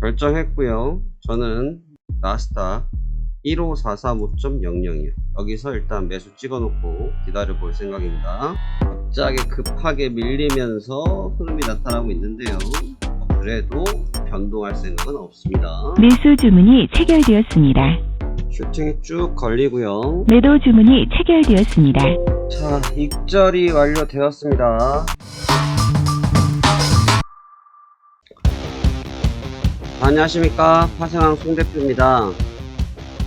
결정했고요. 저는 나스닥 15435.00이요. 여기서 일단 매수 찍어놓고 기다려 볼 생각입니다. 갑자기 급하게 밀리면서 흐름이 나타나고 있는데요. 그래도 변동할 생각은 없습니다. 매수 주문이 체결되었습니다. 슈팅이 쭉 걸리고요. 매도 주문이 체결되었습니다. 자, 익절이 완료되었습니다. 안녕하십니까, 파생왕 송대표입니다.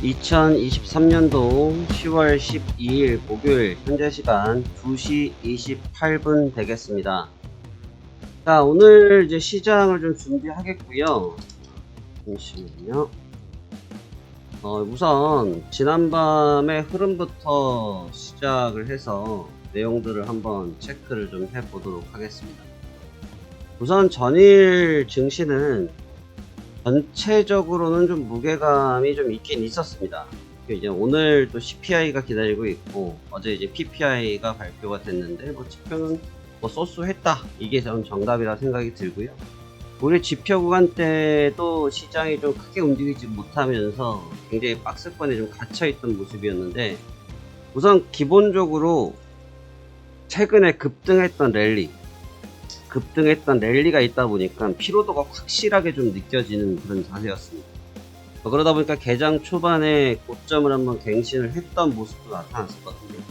2023년도 10월 12일 목요일 현재 시간 2시 28분 되겠습니다. 자, 오늘 이제 시장을 좀 준비하겠고요. 잠시만요. 우선 지난밤의 흐름부터 시작을 해서 내용들을 한번 체크를 좀 해보도록 하겠습니다. 우선 전일 증시는 전체적으로는 좀 무게감이 좀 있긴 있었습니다. 이제 오늘 또 CPI가 기다리고 있고, 어제 이제 PPI가 발표가 됐는데, 지표는 소수했다, 이게 전 정답이라 생각이 들고요. 우리 지표 구간 때도 시장이 좀 크게 움직이지 못하면서 굉장히 박스권에 좀 갇혀있던 모습이었는데, 우선 기본적으로 최근에 급등했던 랠리가 있다 보니까 피로도가 확실하게 좀 느껴지는 그런 자세였습니다. 그러다 보니까 개장 초반에 고점을 한번 갱신을 했던 모습도 나타났었거든요.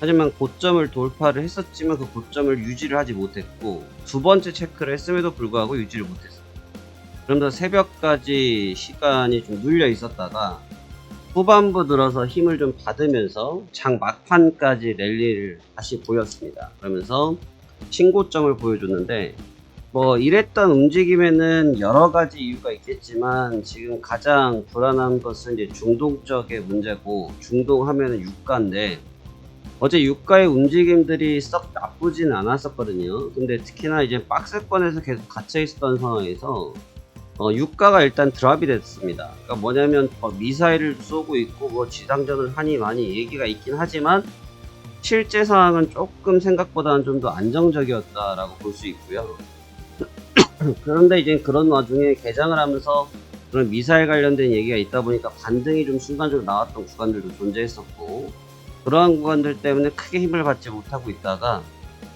하지만 고점을 돌파를 했었지만 그 고점을 유지를 하지 못했고, 두 번째 체크를 했음에도 불구하고 유지를 못했어요. 그러면서 새벽까지 시간이 좀 눌려 있었다가 후반부 들어서 힘을 좀 받으면서 장 막판까지 랠리를 다시 보였습니다. 그러면서 신고점을 보여줬는데, 이랬던 움직임에는 여러 가지 이유가 있겠지만 지금 가장 불안한 것은 이제 중동 쪽의 문제고, 중동하면은 유가인데 어제 유가의 움직임들이 썩 나쁘진 않았었거든요. 근데 특히나 이제 박스권에서 계속 갇혀 있었던 상황에서 유가가 일단 드랍이 됐습니다. 그러니까 뭐냐면 미사일을 쏘고 있고 지상전을 하니 많이 얘기가 있긴 하지만 실제 상황은 조금 생각보다는 좀 더 안정적이었다라고 볼 수 있고요. 그런데 이제 그런 와중에 개장을 하면서 그런 미사일 관련된 얘기가 있다 보니까 반등이 좀 순간적으로 나왔던 구간들도 존재했었고, 그러한 구간들 때문에 크게 힘을 받지 못하고 있다가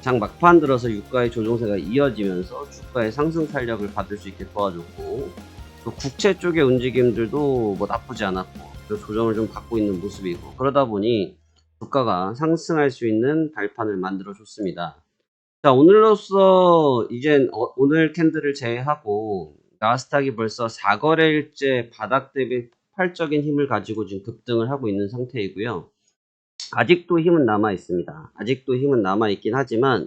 장 막판 들어서 유가의 조정세가 이어지면서 주가의 상승 탄력을 받을 수 있게 도와줬고, 또 국채 쪽의 움직임들도 나쁘지 않았고 조정을 좀 받고 있는 모습이고, 그러다 보니 주가가 상승할 수 있는 발판을 만들어 줬습니다. 자, 오늘로써 이젠 오늘 캔들을 제외하고 나스닥이 벌써 4거래일째 바닥 대비 폭발적인 힘을 가지고 지금 급등을 하고 있는 상태이고요. 아직도 힘은 남아 있습니다. 아직도 힘은 남아 있긴 하지만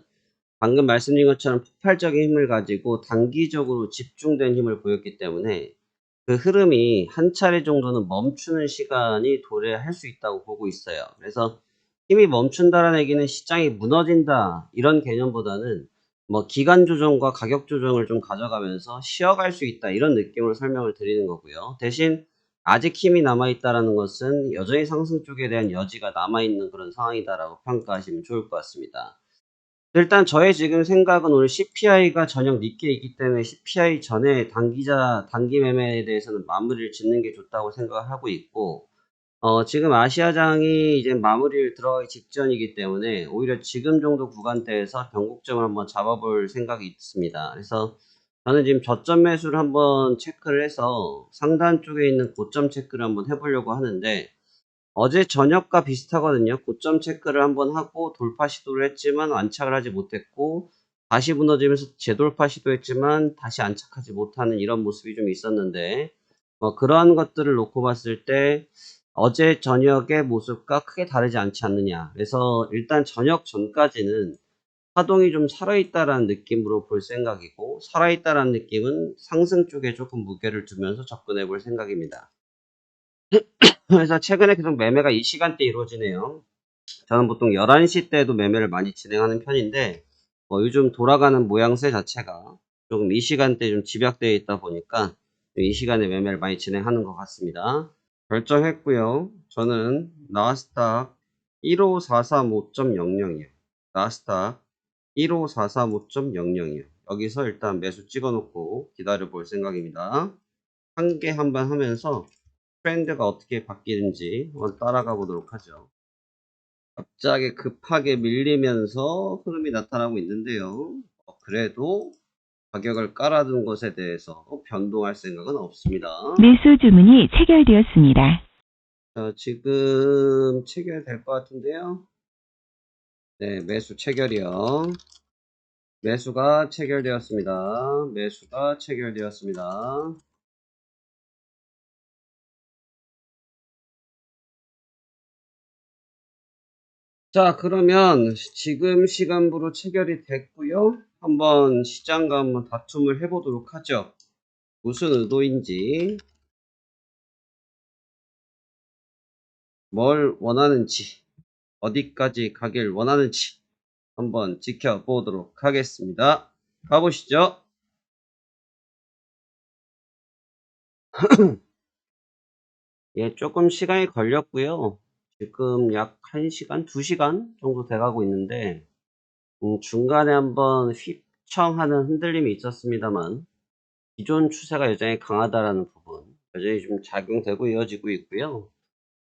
방금 말씀드린 것처럼 폭발적인 힘을 가지고 단기적으로 집중된 힘을 보였기 때문에 그 흐름이 한 차례 정도는 멈추는 시간이 도래할 수 있다고 보고 있어요. 그래서 힘이 멈춘다라는 얘기는 시장이 무너진다, 이런 개념보다는 기간 조정과 가격 조정을 좀 가져가면서 쉬어갈 수 있다, 이런 느낌으로 설명을 드리는 거고요. 대신 아직 힘이 남아있다라는 것은 여전히 상승 쪽에 대한 여지가 남아있는 그런 상황이다라고 평가하시면 좋을 것 같습니다. 일단 저의 지금 생각은 오늘 CPI가 저녁 늦게 있기 때문에 CPI 전에 단기 매매에 대해서는 마무리를 짓는 게 좋다고 생각을 하고 있고, 지금 아시아장이 이제 마무리를 들어가기 직전이기 때문에 오히려 지금 정도 구간대에서 변곡점을 한번 잡아볼 생각이 있습니다. 그래서 저는 지금 저점 매수를 한번 체크를 해서 상단 쪽에 있는 고점 체크를 한번 해보려고 하는데, 어제 저녁과 비슷하거든요. 고점 체크를 한번 하고 돌파 시도를 했지만 안착을 하지 못했고, 다시 무너지면서 재돌파 시도했지만 다시 안착하지 못하는 이런 모습이 좀 있었는데, 그러한 것들을 놓고 봤을 때 어제 저녁의 모습과 크게 다르지 않지 않느냐. 그래서 일단 저녁 전까지는 파동이 좀 살아있다라는 느낌으로 볼 생각이고, 살아있다라는 느낌은 상승 쪽에 조금 무게를 두면서 접근해 볼 생각입니다. 그래서 최근에 계속 매매가 이 시간대에 이루어지네요. 저는 보통 11시 때도 매매를 많이 진행하는 편인데, 요즘 돌아가는 모양새 자체가 조금 이 시간대에 좀 집약되어 있다 보니까 이 시간에 매매를 많이 진행하는 것 같습니다. 결정했고요. 저는 나스닥 15435.00이요. 나스닥 15435.00이요. 여기서 일단 매수 찍어놓고 기다려 볼 생각입니다. 한 개 한 번 하면서 트렌드가 어떻게 바뀌는지 한번 따라가 보도록 하죠. 갑자기 급하게 밀리면서 흐름이 나타나고 있는데요. 그래도 가격을 깔아둔 것에 대해서 변동할 생각은 없습니다. 매수 주문이 체결되었습니다. 자, 지금 체결될 것 같은데요. 네, 매수 체결이요. 매수가 체결되었습니다. 매수가 체결되었습니다. 자, 그러면 지금 시간부로 체결이 됐고요. 한번 시장과 한번 다툼을 해보도록 하죠. 무슨 의도인지, 뭘 원하는지, 어디까지 가길 원하는지 한번 지켜보도록 하겠습니다. 가보시죠. 예, 조금 시간이 걸렸고요. 지금 약 1시간, 2시간 정도 돼가고 있는데 중간에 한번 휘청하는 흔들림이 있었습니다만 기존 추세가 여전히 강하다라는 부분 여전히 좀 작용되고 이어지고 있고요.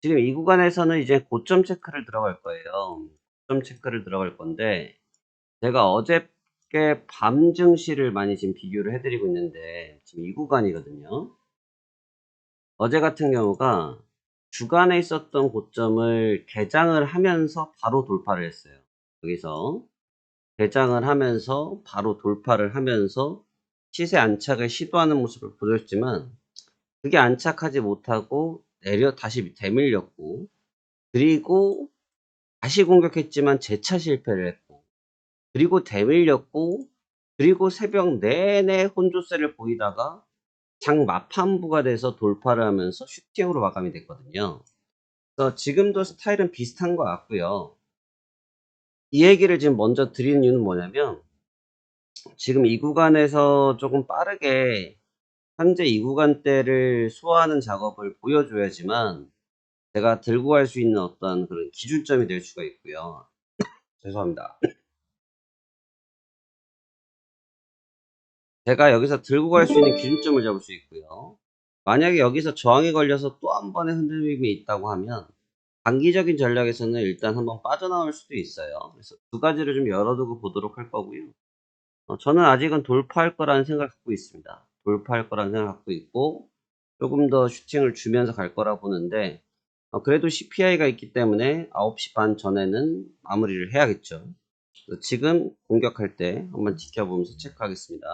지금 이 구간에서는 이제 고점 체크를 들어갈 거예요. 고점 체크를 들어갈 건데 제가 어저께 밤 증시를 많이 지금 비교를 해드리고 있는데 지금 이 구간이거든요. 어제 같은 경우가 주간에 있었던 고점을 개장을 하면서 바로 돌파를 했어요. 여기서 개장을 하면서 바로 돌파를 하면서 시세 안착을 시도하는 모습을 보였지만 그게 안착하지 못하고 다시 되밀렸고 그리고 다시 공격했지만 재차 실패를 했고 그리고 되밀렸고 그리고 새벽 내내 혼조세를 보이다가 장 마판부가 돼서 돌파를 하면서 슈팅으로 마감이 됐거든요. 그래서 지금도 스타일은 비슷한 것 같고요. 이 얘기를 지금 먼저 드리는 이유는 뭐냐면 지금 이 구간에서 조금 빠르게 현재 이 구간대를 소화하는 작업을 보여줘야지만 제가 들고 갈 수 있는 어떤 그런 기준점이 될 수가 있고요. 죄송합니다. 제가 여기서 들고 갈 수 있는 기준점을 잡을 수 있고요. 만약에 여기서 저항이 걸려서 또 한 번의 흔들림이 있다고 하면 단기적인 전략에서는 일단 한번 빠져나올 수도 있어요. 그래서 두 가지를 좀 열어두고 보도록 할 거고요. 저는 아직은 돌파할 거라는 생각을 갖고 있습니다. 돌파할 거라는 생각을 갖고 있고 조금 더 슈팅을 주면서 갈 거라 보는데 그래도 CPI가 있기 때문에 9시 반 전에는 마무리를 해야겠죠. 지금 공격할 때 한번 지켜보면서 체크하겠습니다.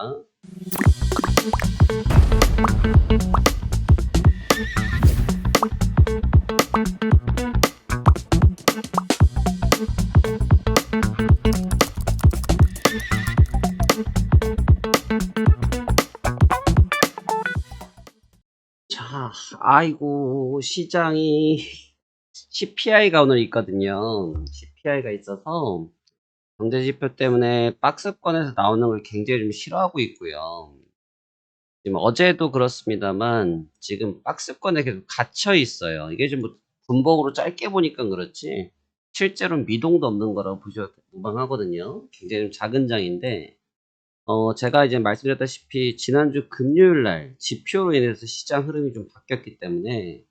자, 아이고 시장이 CPI가 오늘 있거든요. CPI가 있어서 경제지표 때문에 박스권에서 나오는 걸 굉장히 좀 싫어하고 있고요. 지금 어제도 그렇습니다만 지금 박스권에 계속 갇혀 있어요. 이게 좀 분봉으로 짧게 보니까 그렇지 실제로는 미동도 없는 거라고 보셔도 무방하거든요. 굉장히 좀 작은 장인데 제가 이제 말씀드렸다시피 지난주 금요일 날 지표로 인해서 시장 흐름이 좀 바뀌었기 때문에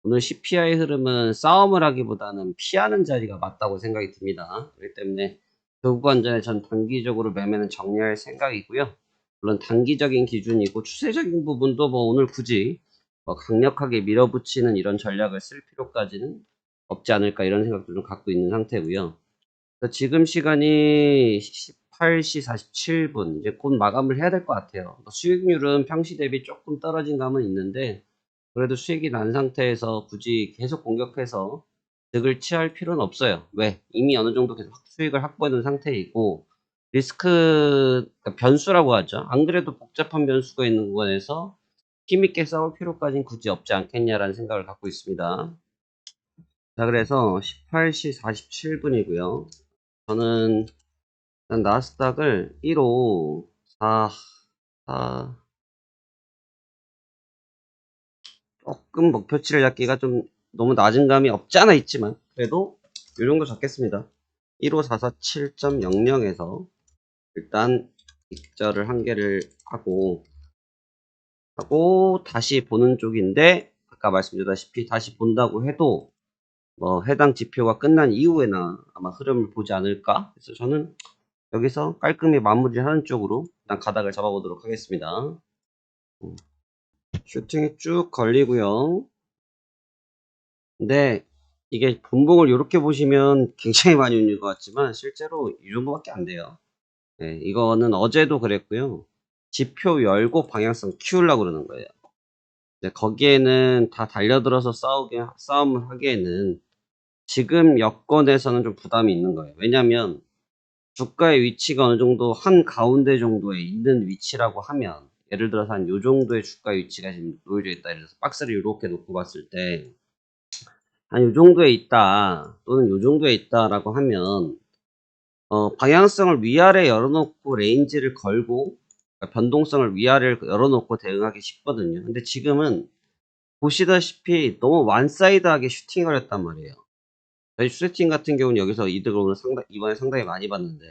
오늘 CPI 흐름은 싸움을 하기보다는 피하는 자리가 맞다고 생각이 듭니다. 그렇기 때문에 그 구간 전에 전 단기적으로 매매는 정리할 생각이고요. 물론 단기적인 기준이고 추세적인 부분도 뭐 오늘 굳이 강력하게 밀어붙이는 이런 전략을 쓸 필요까지는 없지 않을까 이런 생각도 좀 갖고 있는 상태고요. 지금 시간이 18시 47분 이제 곧 마감을 해야 될 것 같아요. 수익률은 평시 대비 조금 떨어진 감은 있는데 그래도 수익이 난 상태에서 굳이 계속 공격해서 득을 취할 필요는 없어요. 왜? 이미 어느 정도 계속 수익을 확보해 놓은 상태이고 리스크 그러니까 변수라고 하죠. 안 그래도 복잡한 변수가 있는 구간에서 힘있게 싸울 필요까지는 굳이 없지 않겠냐라는 생각을 갖고 있습니다. 자, 그래서 18시 47분이고요. 저는 일단 나스닥을 1호 4 조금 목표치를 잡기가 좀 너무 낮은 감이 없지 않아 있지만 그래도 이 정도 잡겠습니다. 15447.00에서 일단 익절을 한 개를 하고 하고 다시 보는 쪽인데 아까 말씀드렸다시피 다시 본다고 해도 뭐 해당 지표가 끝난 이후에나 아마 흐름을 보지 않을까. 그래서 저는 여기서 깔끔히 마무리하는 쪽으로 일단 가닥을 잡아보도록 하겠습니다. 슈팅이 쭉 걸리고요. 근데 이게 분봉을 이렇게 보시면 굉장히 많이 올린 것 같지만 실제로 이 정도밖에 안 돼요. 네, 이거는 어제도 그랬고요. 지표 열고 방향성 키우려고 그러는 거예요. 이제 거기에는 다 달려들어서 싸움을 하기에는 지금 여건에서는 좀 부담이 있는 거예요. 왜냐면 주가의 위치가 어느 정도 한 가운데 정도에 있는 위치라고 하면 예를 들어서 한 요 정도의 주가 위치가 지금 놓여져 있다. 예를 들어서 박스를 이렇게 놓고 봤을 때 한 요 정도에 있다 또는 요 정도에 있다라고 하면 방향성을 위아래 열어놓고 레인지를 걸고 그러니까 변동성을 위아래를 열어놓고 대응하기 쉽거든요. 근데 지금은 보시다시피 너무 완사이드하게 슈팅이 걸렸단 말이에요. 저희 슈팅 같은 경우는 여기서 이득을 오늘 이번에 상당히 많이 봤는데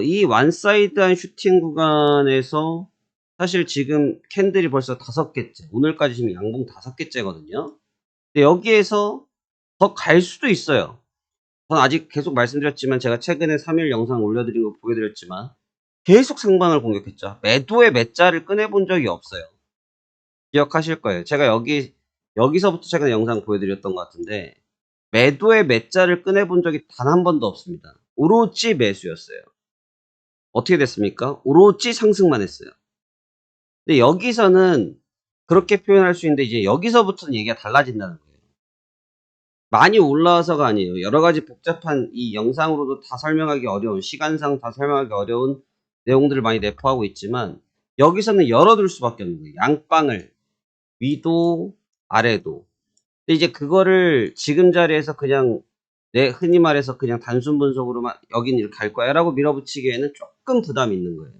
이 완사이드한 슈팅 구간에서 사실 지금 캔들이 벌써 5개째 오늘까지 지금 양봉 5개째거든요. 근데 여기에서 더 갈 수도 있어요. 전 아직 계속 말씀드렸지만 제가 최근에 3일 영상 올려드린 거 보여드렸지만 계속 상방을 공격했죠. 매도의 매자를 꺼내본 적이 없어요. 기억하실 거예요. 제가 여기서부터 최근에 영상 보여드렸던 것 같은데 매도의 매자를 꺼내본 적이 단 한 번도 없습니다. 오로지 매수였어요. 어떻게 됐습니까? 오로지 상승만 했어요. 근데 여기서는 그렇게 표현할 수 있는데 이제 여기서부터는 얘기가 달라진다는 거예요. 많이 올라와서가 아니에요. 여러 가지 복잡한 이 영상으로도 다 설명하기 어려운 시간상 다 설명하기 어려운 내용들을 많이 내포하고 있지만 여기서는 열어둘 수밖에 없는 거예요. 양방을 위도 아래도. 근데 이제 그거를 지금 자리에서 그냥 흔히 말해서 그냥 단순 분석으로만 여긴 이렇게 갈 거야 라고 밀어붙이기에는 조금 부담이 있는 거예요.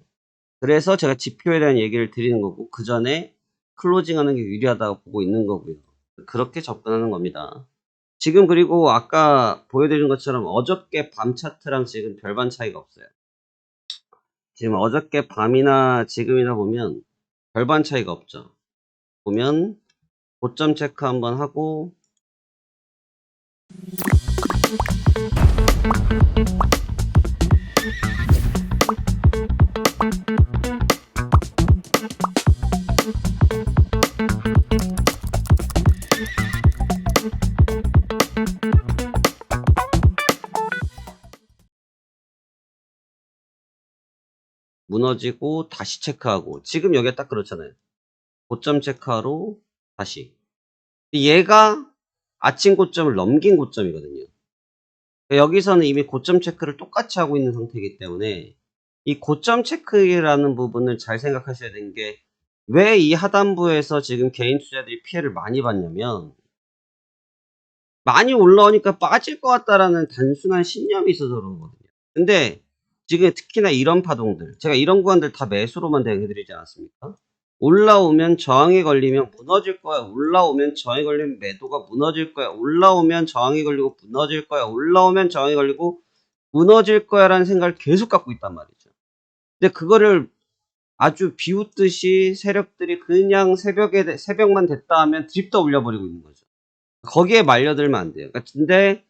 그래서 제가 지표에 대한 얘기를 드리는 거고 그 전에 클로징하는 게 유리하다고 보고 있는 거고요. 그렇게 접근하는 겁니다. 지금 그리고 아까 보여드린 것처럼 어저께 밤 차트랑 지금 별반 차이가 없어요. 지금 어저께 밤이나 지금이나 보면 별반 차이가 없죠. 보면 고점 체크 한번 하고 무너지고 다시 체크하고 지금 여기가 딱 그렇잖아요. 고점 체크하러 다시 얘가 아침 고점을 넘긴 고점이거든요. 여기서는 이미 고점 체크를 똑같이 하고 있는 상태이기 때문에 이 고점 체크라는 부분을 잘 생각하셔야 되는 게 왜 이 하단부에서 지금 개인 투자들이 피해를 많이 봤냐면 많이 올라오니까 빠질 것 같다라는 단순한 신념이 있어서 그런 거거든요. 근데 지금 특히나 이런 파동들 제가 이런 구간들 다 매수로만 대응해드리지 않았습니까? 올라오면 저항이 걸리면 무너질 거야. 올라오면 저항이 걸리면 매도가 무너질 거야. 올라오면 저항이 걸리고 무너질 거야. 올라오면 저항이 걸리고 무너질 거야 라는 생각을 계속 갖고 있단 말이죠. 근데 그거를 아주 비웃듯이 세력들이 그냥 새벽만 됐다 하면 드립도 올려버리고 있는 거죠. 거기에 말려들면 안 돼요. 그러니까 근데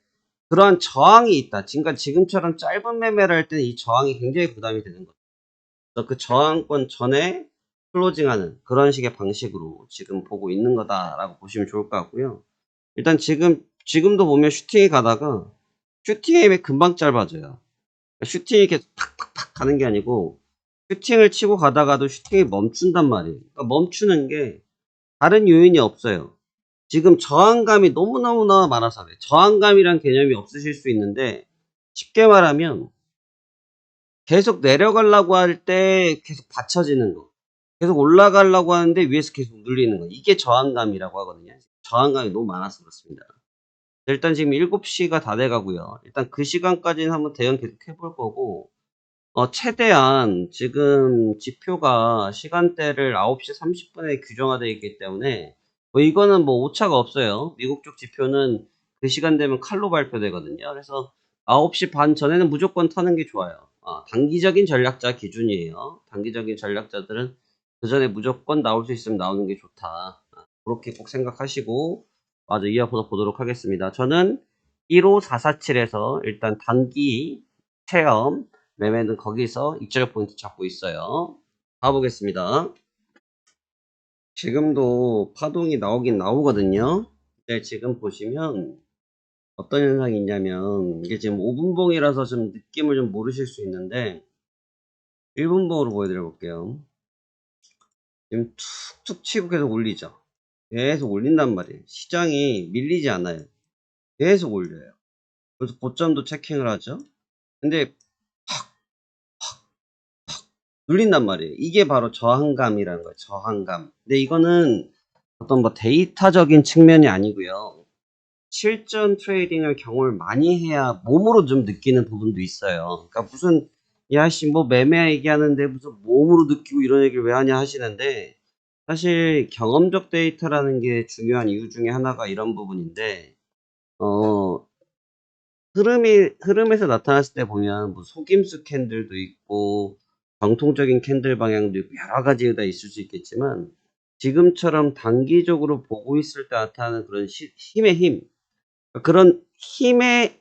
그러한 저항이 있다. 지금처럼 짧은 매매를 할 때는 이 저항이 굉장히 부담이 되는 거죠. 그래서 그 저항권 전에 클로징하는 그런 식의 방식으로 지금 보고 있는 거다라고 보시면 좋을 것 같고요. 일단 지금도 보면 슈팅이 가다가 슈팅이 금방 짧아져요. 슈팅이 계속 팍팍팍 가는 게 아니고 슈팅을 치고 가다가도 슈팅이 멈춘단 말이에요. 그러니까 멈추는 게 다른 요인이 없어요. 지금 저항감이 너무너무나 많아서 그래요. 저항감이란 개념이 없으실 수 있는데 쉽게 말하면 계속 내려가려고 할 때 계속 받쳐지는 거. 계속 올라가려고 하는데 위에서 계속 눌리는 거. 이게 저항감이라고 하거든요. 저항감이 너무 많아서 그렇습니다. 일단 지금 7시가 다 돼가고요. 일단 그 시간까지는 한번 대응 계속 해볼 거고 최대한 지금 지표가 시간대를 9시 30분에 규정화되어 있기 때문에 이거는 뭐 오차가 없어요. 미국 쪽 지표는 그 시간 되면 칼로 발표되거든요. 그래서 9시 반 전에는 무조건 타는 게 좋아요. 단기적인 전략자 기준이에요. 단기적인 전략자들은 그 전에 무조건 나올 수 있으면 나오는 게 좋다. 그렇게 꼭 생각하시고 맞아 이어서 보도록 하겠습니다. 저는 15447에서 일단 단기 체험 매매는 거기서 익절 포인트 잡고 있어요. 가보겠습니다. 지금도 파동이 나오긴 나오거든요. 근데 지금 보시면 어떤 현상이 있냐면 이게 지금 5분봉이라서 좀 느낌을 좀 모르실 수 있는데 1분봉으로 보여드려 볼게요. 지금 툭툭 치고 계속 올리죠. 계속 올린단 말이에요. 시장이 밀리지 않아요. 계속 올려요. 그래서 고점도 체킹을 하죠. 근데 눌린단 말이에요. 이게 바로 저항감이라는 거예요. 저항감. 근데 이거는 어떤 뭐 데이터적인 측면이 아니고요. 실전 트레이딩을 경험을 많이 해야 몸으로 좀 느끼는 부분도 있어요. 그러니까 무슨 야씨 뭐 매매 얘기하는데 무슨 몸으로 느끼고 이런 얘기를 왜 하냐 하시는데 사실 경험적 데이터라는 게 중요한 이유 중에 하나가 이런 부분인데 어 흐름에서 나타났을 때 보면 뭐 속임수 캔들도 있고 정통적인 캔들 방향도 있고 여러 가지가 있을 수 있겠지만 지금처럼 단기적으로 보고 있을 때 나타나는 그런 힘의 힘 그런 힘의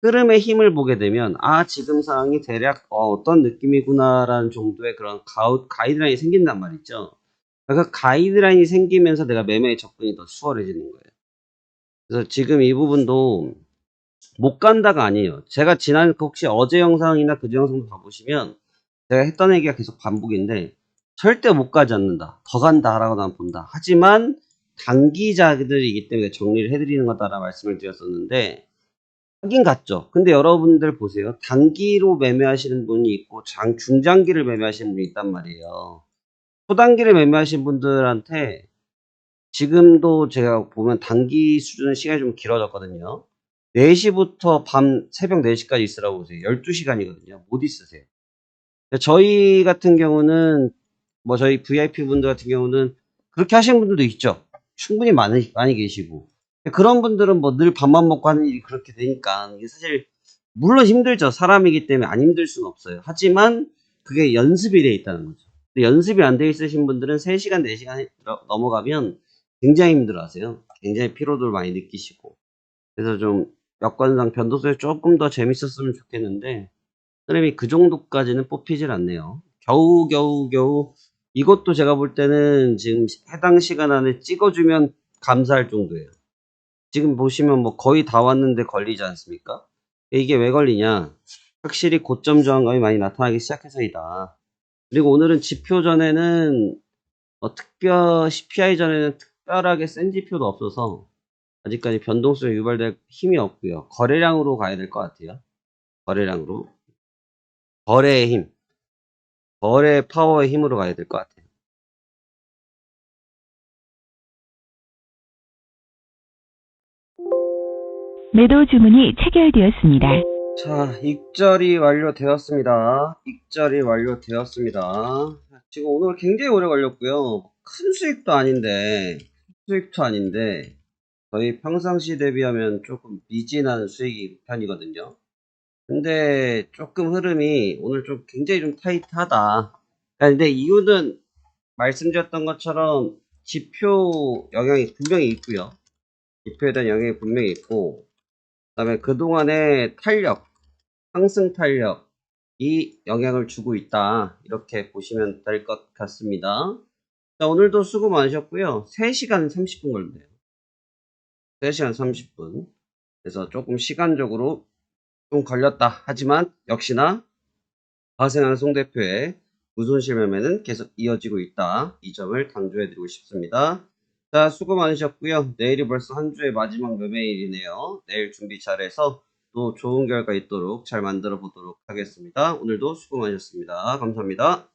흐름의 힘을 보게 되면 아 지금 상황이 대략 어떤 느낌이구나라는 정도의 그런 가이드라인이 생긴단 말이죠. 그러니까 가이드라인이 생기면서 내가 매매에 접근이 더 수월해지는 거예요. 그래서 지금 이 부분도 못 간다가 아니에요. 제가 지난 혹시 어제 영상이나 그제 영상도 봐보시면 제가 했던 얘기가 계속 반복인데 절대 못 가지 않는다. 더 간다라고 난 본다. 하지만 단기자들이기 때문에 정리를 해드리는 거다라 말씀을 드렸었는데 하긴 같죠. 근데 여러분들 보세요. 단기로 매매하시는 분이 있고 중장기를 매매하시는 분이 있단 말이에요. 초단기를 매매하시는 분들한테 지금도 제가 보면 단기 수준의 시간이 좀 길어졌거든요. 4시부터 새벽 4시까지 있으라고 보세요. 12시간이거든요. 못 있으세요. 저희 같은 경우는 뭐 저희 VIP 분들 같은 경우는 그렇게 하시는 분들도 있죠. 충분히 많이 계시고 그런 분들은 뭐 늘 밥만 먹고 하는 일이 그렇게 되니까 이게 사실 물론 힘들죠. 사람이기 때문에 안 힘들 수는 없어요. 하지만 그게 연습이 돼 있다는 거죠. 근데 연습이 안 돼 있으신 분들은 3시간 4시간 넘어가면 굉장히 힘들어하세요. 굉장히 피로도를 많이 느끼시고 그래서 좀 여건상 변동성이 조금 더 재밌었으면 좋겠는데 흐름이 그 정도까지는 뽑히질 않네요. 겨우 이것도 제가 볼 때는 지금 해당 시간 안에 찍어주면 감사할 정도예요. 지금 보시면 뭐 거의 다 왔는데 걸리지 않습니까? 이게 왜 걸리냐? 확실히 고점 저항감이 많이 나타나기 시작해서이다. 그리고 오늘은 지표 전에는 CPI 전에는 특별하게 센 지표도 없어서 아직까지 변동성이 유발될 힘이 없고요. 거래량으로 가야 될 것 같아요. 거래량으로. 거래의 힘. 거래 파워의 힘으로 가야 될 것 같아요. 매도 주문이 체결되었습니다. 자, 익절이 완료되었습니다. 익절이 완료되었습니다. 지금 오늘 굉장히 오래 걸렸고요. 큰 수익도 아닌데, 저희 평상시 대비하면 조금 미진한 수익이 편이거든요. 근데 조금 흐름이 오늘 좀 굉장히 좀 타이트하다. 근데 이유는 말씀드렸던 것처럼 지표 영향이 분명히 있고요. 지표에 대한 영향이 분명히 있고, 그 다음에 그동안의 상승 탄력이 영향을 주고 있다. 이렇게 보시면 될 것 같습니다. 자, 오늘도 수고 많으셨고요. 3시간 30분 걸린대요. 3시간 30분. 그래서 조금 시간적으로 좀 걸렸다. 하지만 역시나 발생하는 송 대표의 무손실 매매는 계속 이어지고 있다. 이 점을 강조해드리고 싶습니다. 자, 수고 많으셨고요. 내일이 벌써 한 주의 마지막 매매일이네요. 내일 준비 잘해서 또 좋은 결과 있도록 잘 만들어 보도록 하겠습니다. 오늘도 수고 많으셨습니다. 감사합니다.